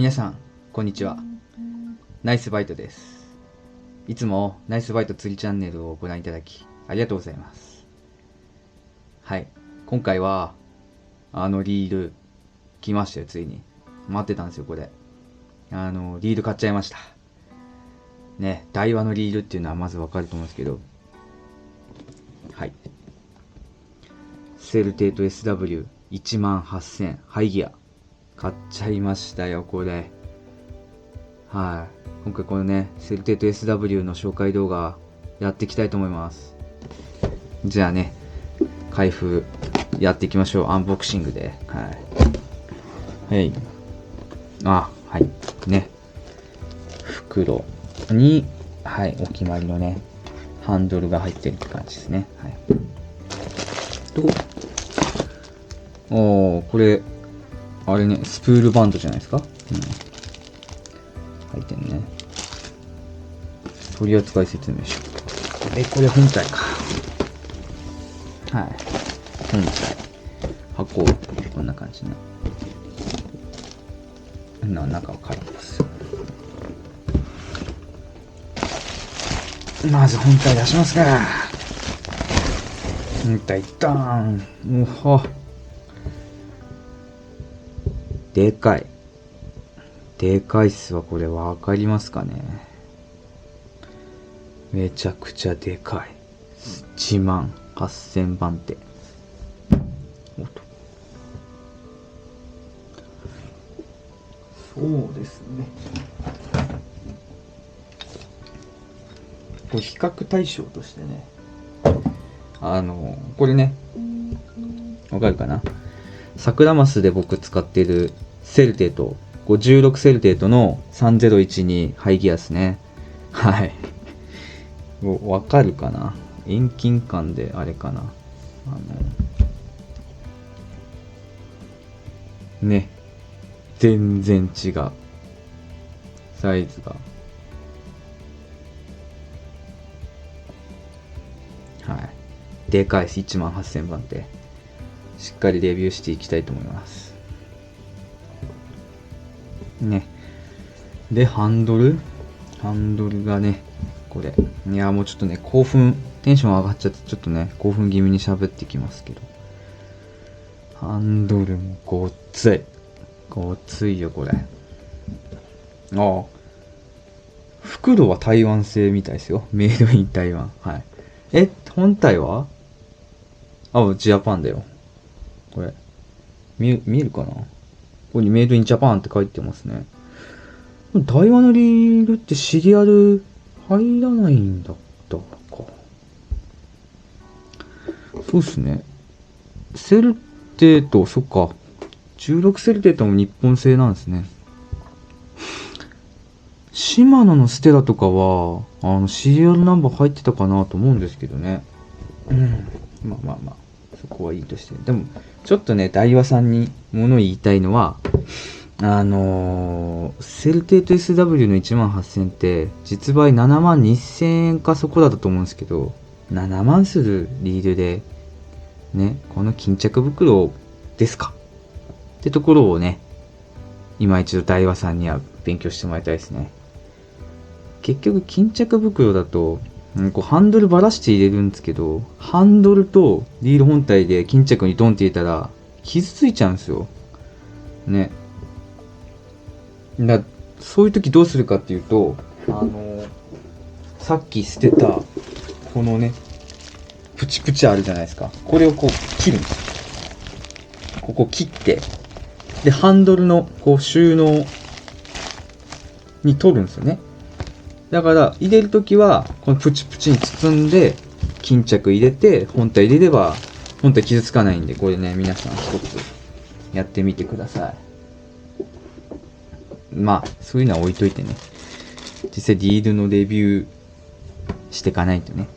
皆さんこんにちは。ナイスバイトです。いつもナイスバイト釣りチャンネルをご覧いただきありがとうございます。はい、今回はリール来ましたよ。ついに待ってたんですよ。これリール買っちゃいましたね。台湾のリールっていうのはまずわかると思うんですけど、はい、セルテート SW18000 ハイギア買っちゃいましたよ。これはい、今回このねセルテート SW の紹介動画やっていきたいと思います。じゃあね、開封やっていきましょう。アンボクシングで。はいはい、はいね、袋にお決まりのねハンドルが入ってるって感じですね。とこれあれね、スプールバンドじゃないですか。入ってんね。取扱説明書。これ本体か。本体。箱、こんな感じね。中を借ります。まず本体出しますか。本体ドーン。でかい。でかいっすわ。これわかりますかね。めちゃくちゃでかい。18000番手。そうですね。これ比較対象としてね、これね、わかるかな。サクラマスで僕使っているセルテート、16セルテートの3012ハイギアですね。はい。わかるかな。遠近感であれかな。ね。全然違う。サイズが。でかいです。18000番手。しっかりレビューしていきたいと思います。ね。で、ハンドルがね、これ。いや、もうちょっとね、テンション上がっちゃって、ちょっとね、興奮気味に喋ってきますけど。ハンドルもごっつい。ごっついよ、これ。袋は台湾製みたいですよ。メイドイン台湾。本体はジャパンだよ。これ。見えるかな。ここにメイドインジャパンって書いてますね。台湾のリールってシリアル入らないんだったか。そうっすね。セルテート、そっか。16セルテートも日本製なんですね。シマノのステラとかは、シリアルナンバー入ってたかなと思うんですけどね。まあ、そこはいいとして。でも、ちょっとね、ダイワさんに物言いたいのは、セルテート SW の18000って、実売72000円かそこだったと思うんですけど、7万するリールで、ね、この巾着袋ですかってところをね、今一度大和さんには勉強してもらいたいですね。結局巾着袋だと、ハンドルばらして入れるんですけど、ハンドルとリール本体で巾着にドンって入れたら傷ついちゃうんですよね。そういう時どうするかっていうと、さっき捨てたこのねプチプチあるじゃないですか。これをこう切るんですよ。ここ切って、でハンドルのこう収納に取るんですよね。だから入れるときはこのプチプチに包んで巾着入れて本体入れれば本体傷つかないんで、これね皆さん一つやってみてください。そういうのは置いといてね、実際リールのレビューしていかないとね。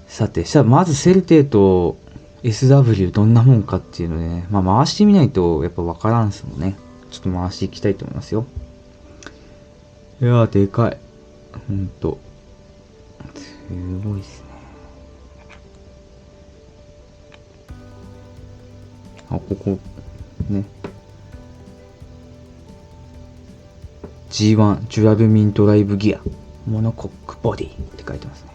さて、まずセルテート SW どんなもんかっていうのでね、回してみないとやっぱ分からんすもんね。ちょっと回していきたいと思いますよ。いやー、でかい。ほんと。すごいっすね。ここ、ね。G1 ジュラルミンドライブギアモノコックボディって書いてますね。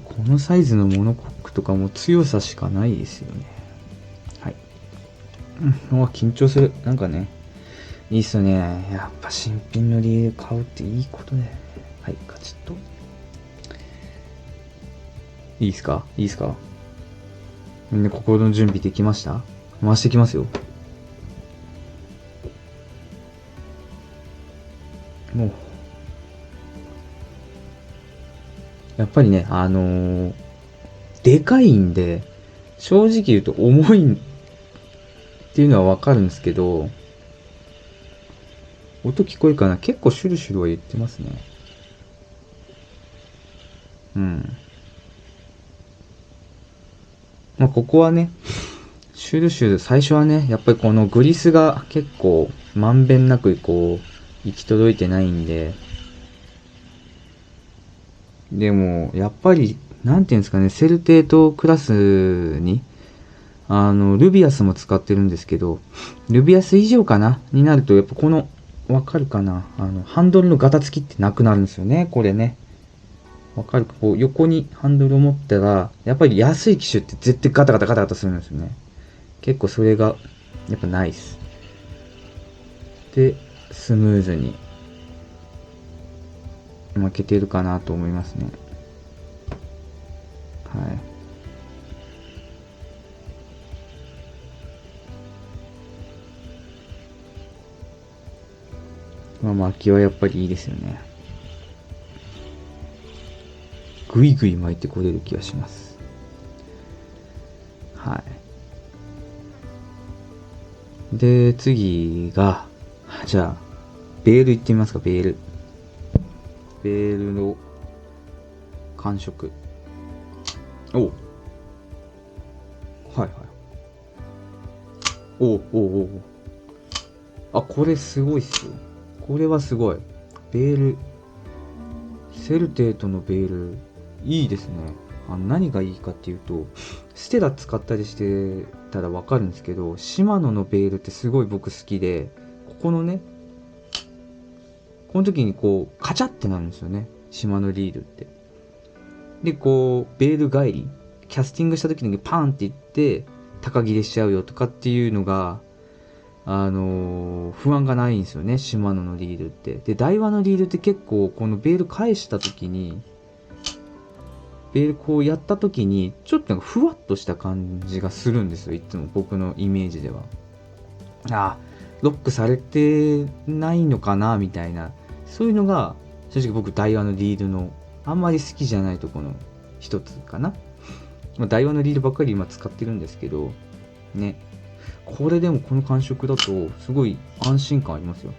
このサイズのモノコックとかも強さしかないですよね。はい。緊張する。なんかね、いいっすよね。やっぱ新品の理由買うっていいことだよね。はい、カチッと。いいっすか？いいっすか？みんな心の準備できました？回していきますよ。もう。やっぱりね、でかいんで、正直言うと重いっていうのはわかるんですけど、音聞こえるかな？結構シュルシュルは言ってますね。うん。まあ、ここはね、シュルシュル、最初はね、やっぱりこのグリスが結構まんべんなくこう、行き届いてないんで、でも、やっぱり、なんていうんですかね、セルテートクラスに、ルビアスも使ってるんですけど、ルビアス以上かなになると、やっぱこの、わかるかな、ハンドルのガタつきってなくなるんですよね、これね。わかるか、こう、横にハンドルを持ったら、やっぱり安い機種って絶対ガタガタガタガタするんですよね。結構それが、やっぱナイス。で、スムーズに負けてるかなと思いますね。はい。巻きはやっぱりいいですよね。ぐいぐい巻いてこれる気がします。はい。で、次が、じゃあ、ベールいってみますか、ベール。ベールの感触。おはいはい。おあ、これすごいっすよ。これはすごい。ベール、セルテートのベール、いいですね。何がいいかっていうと、ステラ使ったりしてたらわかるんですけど、シマノのベールってすごい僕好きで、ここのね、この時にこう、カチャってなるんですよね。シマノリールって。で、こう、ベール帰り、キャスティングした時にパーンっていって、高切れしちゃうよとかっていうのが、不安がないんですよね、シマノのリールって。で、ダイワのリールって結構、このベール返した時に、ベールこうやった時に、ちょっとなんかふわっとした感じがするんですよ、いつも僕のイメージでは。あ、ロックされてないのかな、みたいな。そういうのが、正直僕、ダイワのリールの、あんまり好きじゃないところの一つかな。ダイワのリールばっかり今使ってるんですけど、ね。これでもこの感触だと、すごい安心感ありますよ。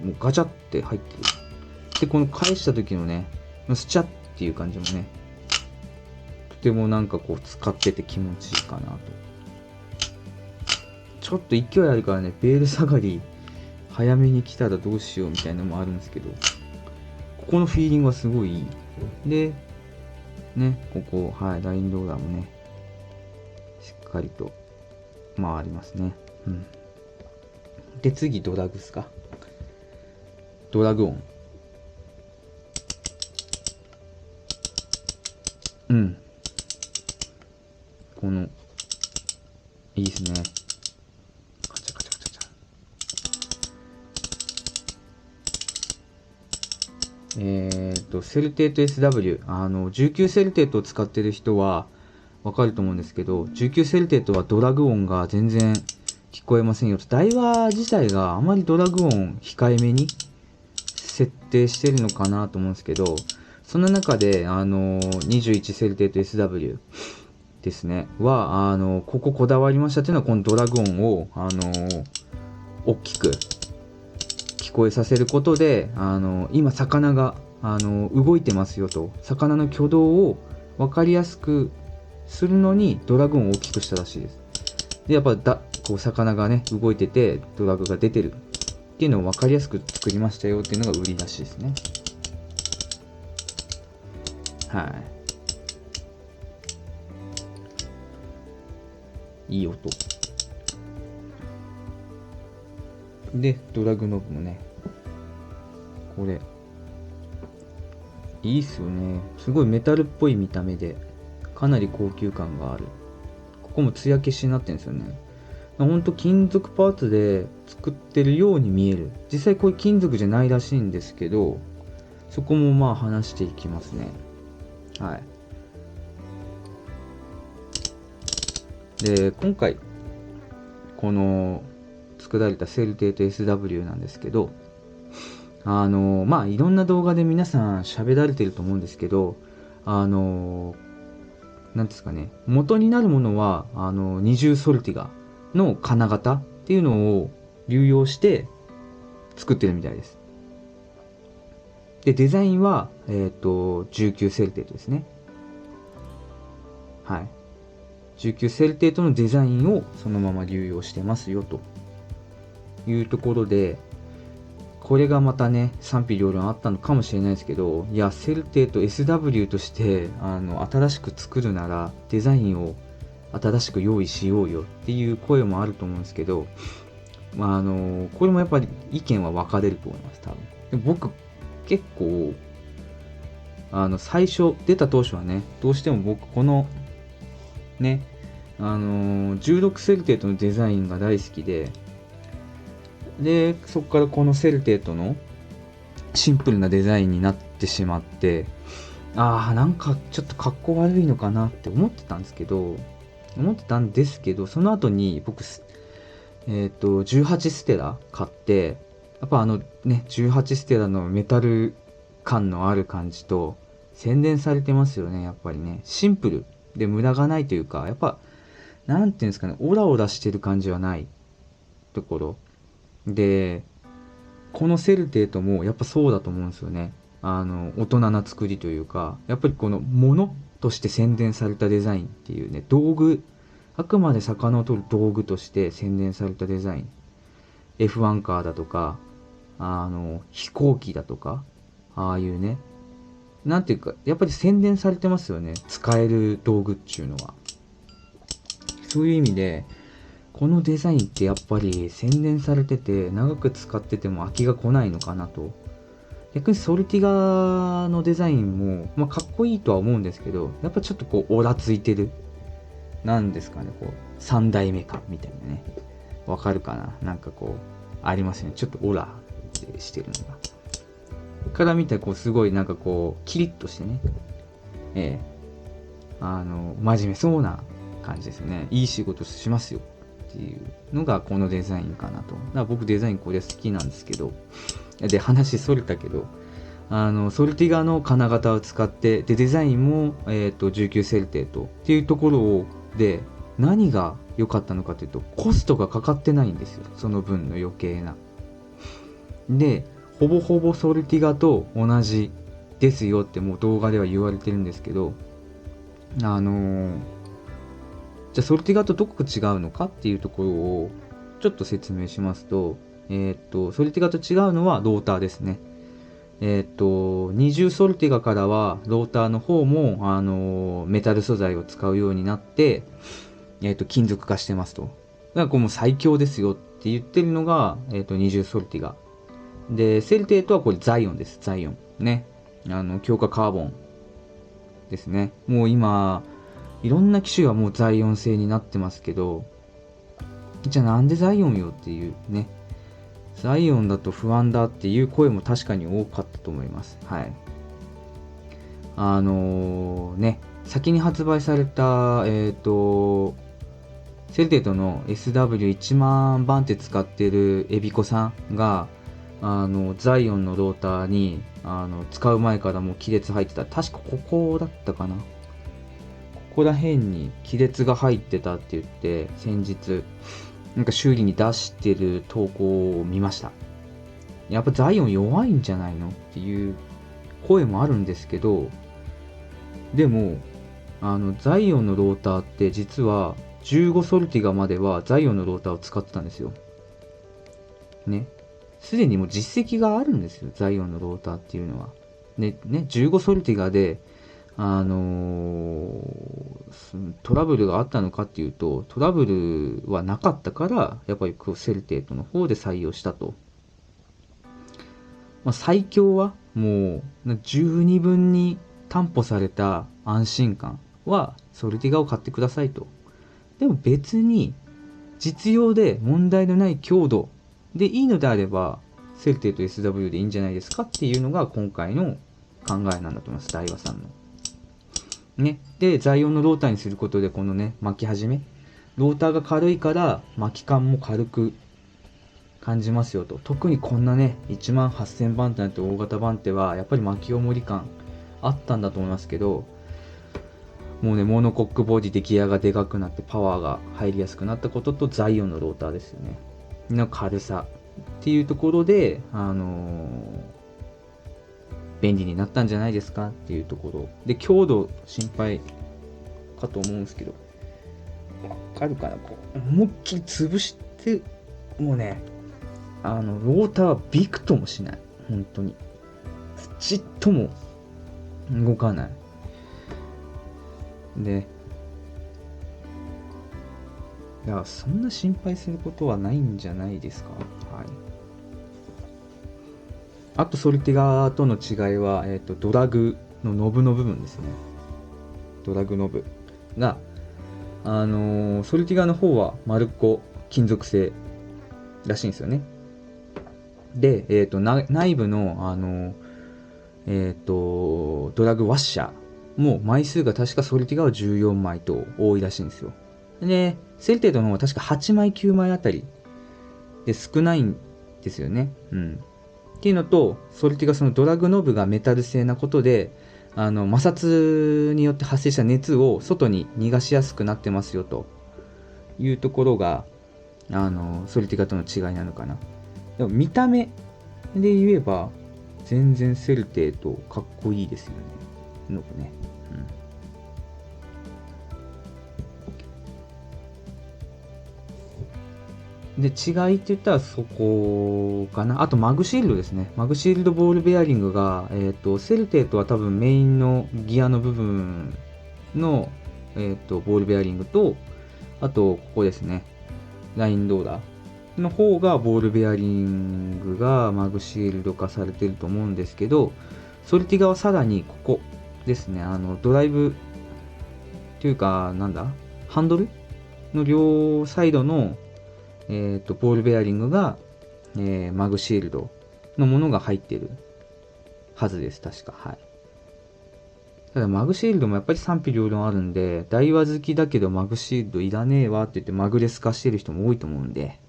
もうガチャって入ってる。で、この返した時のね、スチャっていう感じもね、とてもなんかこう使ってて気持ちいいかなと。ちょっと勢いあるからね、ベール下がり早めに来たらどうしようみたいなのもあるんですけど、ここのフィーリングはすごいいい。で、ね、ここ、はい、ラインローラーもね、しっかりと回りますね。うん。で、次、ドラグスか。ドラグ音。うん。この、いいですね。カチャカチャカチャカチャ。セルテート SW。19セルテートを使ってる人はわかると思うんですけど、19セルテートはドラグ音が全然聞こえませんよと。ダイワ自体があまりドラグ音控えめに設定してるのかなと思うんですけど、その中で、21セルテート SW ですね、は、こここだわりましたっていうのは、このドラグ音を、大きく聞こえさせることで、今魚が、動いてますよと、魚の挙動を分かりやすくするのにドラグ音を大きくしたらしいです。で、やっぱこう魚がね、動いててドラグが出てるっていうのを分かりやすく作りましたよっていうのが売りらしいですね。はい。いい音。で、ドラグノブもね、これ。いいっすよね。すごいメタルっぽい見た目で、かなり高級感がある。ここも艶消しになってるんですよね。ほんと金属パーツで作ってるように見える。実際これ金属じゃないらしいんですけど、そこもまあ話していきますね。はい。で、今回、この作られたセルテート SW なんですけど、まあいろんな動画で皆さん喋られてると思うんですけど、なんですかね、元になるものは二重ソルティガの金型っていうのを流用して作ってるみたいです。で、デザインは19セルテートですね。はい。19セルテートのデザインをそのまま流用してますよというところで、これがまたね、賛否両論あったのかもしれないですけど、いや、セルテート SW として新しく作るならデザインを新しく用意しようよっていう声もあると思うんですけど、まあこれもやっぱり意見は分かれると思います、多分。で僕、結構、最初、出た当初はね、どうしても僕、この、ね、16セルテートのデザインが大好きで、そこからこのセルテートのシンプルなデザインになってしまって、なんかちょっと格好悪いのかなって思ってたんですけど、その後に僕、18ステラ買って、やっぱ18ステラのメタル感のある感じと、洗練されてますよね、やっぱりね。シンプルで無駄がないというか、やっぱ、なんていうんですかね、オラオラしてる感じはないところ。で、このセルテートもやっぱそうだと思うんですよね。大人な作りというか、やっぱりこのものとして洗練されたデザインっていうね、道具、あくまで魚を取る道具として洗練されたデザイン。F1 カーだとか、飛行機だとか、ああいうね、なんていうか、やっぱり洗練されてますよね。使える道具っていうのは。そういう意味で、このデザインってやっぱり洗練されてて、長く使ってても飽きが来ないのかなと。逆にソルティガのデザインも、まあ、かっこいいとは思うんですけど、やっぱちょっとこう、オラついてる。なんですかね、こう、三代目か、みたいなね。わかるかな、なんかこう、ありますよね。ちょっとオラってしてるのが。から見たら、こう、すごいなんかこう、キリッとしてね。ええ真面目そうな感じですよね。いい仕事しますよっていうのがこのデザインかなと。だから僕デザインこれ好きなんですけど、で、話それたけど、ソルティガの金型を使って、で、デザインも、19セルテートっていうところで、何が良かったのかというと、コストがかかってないんですよ。その分の余計な。で、ほぼほぼソルティガと同じですよってもう動画では言われてるんですけど、じゃあソルティガとどこが違うのかっていうところをちょっと説明しますと、ソルティガと違うのはローターですね。二重ソルティガからはローターの方も、メタル素材を使うようになって、金属化してますと。だからこれもう最強ですよって言ってるのが、二重ソルティガ。で、セルテートはこれザイオンです。ザイオン。ね。強化カーボンですね。もう今、いろんな機種がもうザイオン製になってますけど、じゃあなんでザイオンよっていうね。ザイオンだと不安だっていう声も確かに多かったと思います。はい。先に発売された、セルテートの SW1 万番手使ってるエビコさんが、ザイオンのローターに、使う前からもう亀裂入ってた。確かここだったかな。ここら辺に亀裂が入ってたって言って、先日、なんか修理に出してる投稿を見ました。やっぱザイオン弱いんじゃないのっていう声もあるんですけど、でも、ザイオンのローターって実は15ソルティガまではザイオンのローターを使ってたんですよ。ね。すでにもう実績があるんですよ、ザイオンのローターっていうのは。ね、15ソルティガで、トラブルがあったのかっていうと、トラブルはなかったから、やっぱりセルテートの方で採用したと。最強はもう十二分に担保された安心感はソルティガを買ってくださいと。でも別に実用で問題のない強度でいいのであればセルテと SW でいいんじゃないですかっていうのが今回の考えなんだと思います、ダイワさんの。ね。で、在音のローターにすることでこのね、巻き始め。ローターが軽いから巻き感も軽く感じますよと。特にこんなね、18000番手なんて大型番手はやっぱり巻き重り感あったんだと思いますけど、もうね、モノコックボディでギアがでかくなってパワーが入りやすくなったこととザイオンのローターですよね。の軽さっていうところで、便利になったんじゃないですかっていうところで、強度心配かと思うんですけど、わかるかな、こう思いっきり潰して、もうね、ローターはビクともしない、本当にちっとも動かないで、いや、そんな心配することはないんじゃないですか。はい。あとソルティガとの違いは、ドラグのノブの部分ですね。ドラグノブが、ソルティガの方は丸っこ金属製らしいんですよね。で、内部の、ドラグワッシャーも枚数が確かソルティガは14枚と多いらしいんですよ。で、セルテートの方は確か8枚9枚あたりで少ないんですよね。うん。っていうのと、ソルティガそのドラグノブがメタル製なことで、摩擦によって発生した熱を外に逃がしやすくなってますよというところが、ソルティガとの違いなのかな。でも見た目で言えば、全然セルテートかっこいいですよね。ノブね。で、違いって言ったらそこかな。あとマグシールドですね。マグシールドボールベアリングが、セルテートは多分メインのギアの部分の、ボールベアリングと、あと、ここですね。ラインローラーの方がボールベアリングがマグシールド化されてると思うんですけど、ソルティガはさらにここですね。ドライブというか、なんだハンドルの両サイドのボールベアリングが、マグシールドのものが入ってるはずです、確か。はい。ただ、マグシールドもやっぱり賛否両論あるんで、台話好きだけどマグシールドいらねえわって言ってマグレス化してる人も多いと思うんで、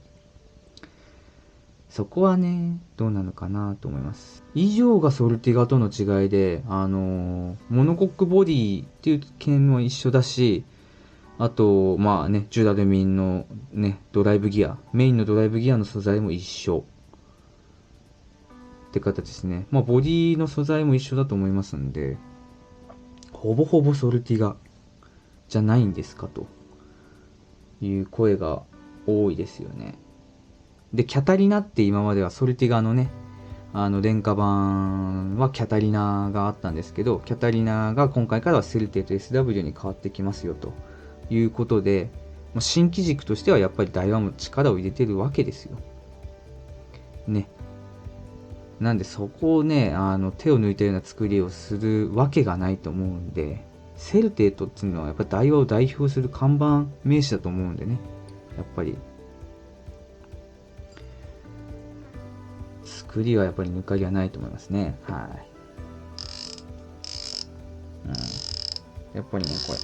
そこはね、どうなのかなと思います。以上がソルティガとの違いで、モノコックボディっていう件は一緒だし、あと、まあね、ジュラルミンのね、ドライブギア、メインのドライブギアの素材も一緒って形ですね。まあ、ボディの素材も一緒だと思いますんで、ほぼほぼソルティガじゃないんですかという声が多いですよね。で、キャタリナって今まではソルティガのね、廉価版はキャタリナがあったんですけど、キャタリナが今回からはセルテーと SW に変わってきますよということで、新機軸としてはやっぱり台湾も力を入れてるわけですよ。ね。なんでそこをね、手を抜いたような作りをするわけがないと思うんで、セルテートっていうのはやっぱり台湾を代表する看板名詞だと思うんでね。やっぱり。作りはやっぱり抜かりはないと思いますね。はい。やっぱりね、これ、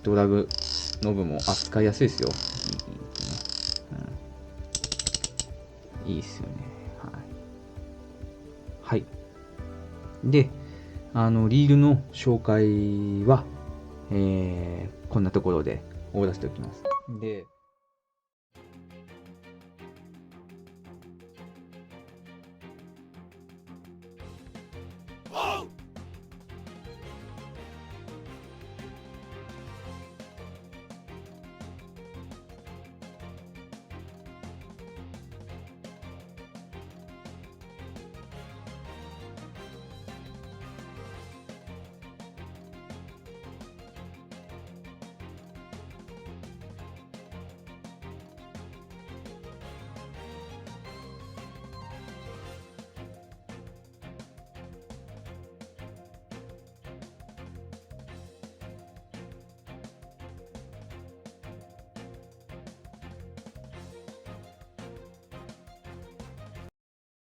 ドラグノブも扱いやすいですよ。いいっすよね。はい。はい。で、リールの紹介は、こんなところで終わらせておきます。で、